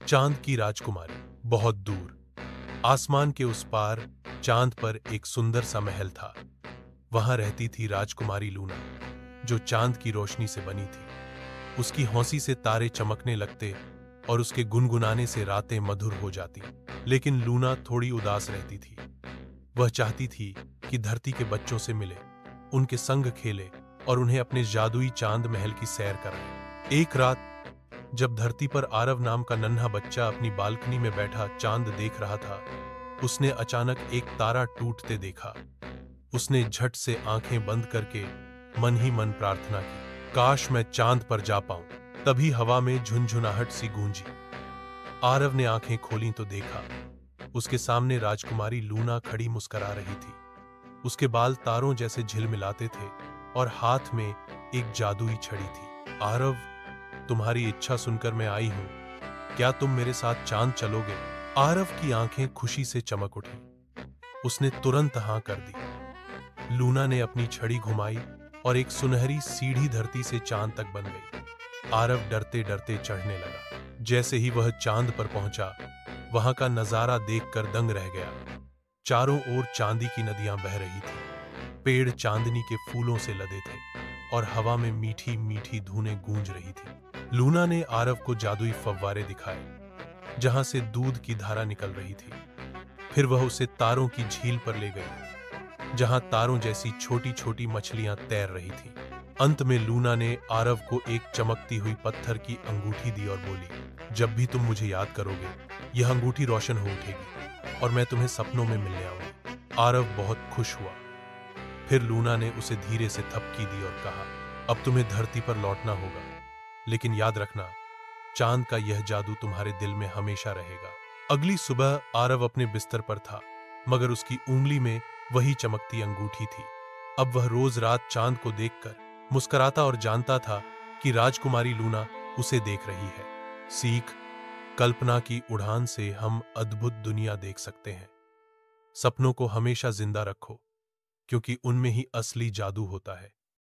चांद की राजकुमारी। बहुत दूर आसमान के उस पार चांद पर एक सुंदर सा महल था। वहां रहती थी राजकुमारी लूना, जो चांद की रोशनी से बनी थी। उसकी हंसी से तारे चमकने लगते और उसके गुनगुनाने से रातें मधुर हो जाती। लेकिन लूना थोड़ी उदास रहती थी। वह चाहती थी कि धरती के बच्चों से मिले, उनके संग खेले और उन्हें अपने जादुई चांद महल की सैर कराए। एक रात जब धरती पर आरव नाम का नन्हा बच्चा अपनी बालकनी में बैठा चांद देख रहा था, उसने अचानक एक तारा टूटते देखा। उसने झट से आंखें बंद करके मन ही मन प्रार्थना की, काश मैं चांद पर जा पाऊं। तभी हवा में झुनझुनाहट सी गूंजी। आरव ने आंखें खोलीं तो देखा, उसके सामने राजकुमारी लूना खड़ी मुस्कुरा रही थी। उसके बाल तारों जैसे झिलमिलाते थे और हाथ में एक जादुई छड़ी थी। आरव, तुम्हारी इच्छा सुनकर मैं आई हूं, क्या तुम मेरे साथ चांद चलोगे? आरव की आंखें खुशी से चमक उठी। उसने तुरंत हां कर दी। लूना ने अपनी छड़ी घुमाई और एक सुनहरी सीढ़ी धरती से चांद तक बन गई। आरव डरते डरते चढ़ने लगा। जैसे ही वह चांद पर पहुंचा, वहां का नजारा देखकर दंग रह गया। चारों ओर चांदी की नदियां बह रही थी, पेड़ चांदनी के फूलों से लदे थे और हवा में मीठी मीठी धुनें गूंज रही थी। लूना ने आरव को जादुई फव्वारे दिखाए, जहां से दूध की धारा निकल रही थी। फिर वह उसे तारों की झील पर ले गई, जहां तारों जैसी छोटी छोटी मछलियां तैर रही थीं। अंत में लूना ने आरव को एक चमकती हुई पत्थर की अंगूठी दी और बोली, जब भी तुम मुझे याद करोगे, यह अंगूठी रोशन हो उठेगी और मैं तुम्हें सपनों में मिलने आऊंगी। आरव बहुत खुश हुआ। फिर लूना ने उसे धीरे से थपकी दी और कहा, अब तुम्हें धरती पर लौटना होगा, लेकिन याद रखना, चांद का यह जादू तुम्हारे दिल में हमेशा रहेगा। अगली सुबह आरव अपने बिस्तर पर था, मगर उसकी उंगली में वही चमकती अंगूठी थी। अब वह रोज रात चांद को देखकर मुस्कुराता और जानता था कि राजकुमारी लूना उसे देख रही है। सीख, कल्पना की उड़ान से हम अद्भुत दुनिया देख सकते हैं। सपनों को हमेशा जिंदा रखो, क्योंकि उनमें ही असली जादू होता है।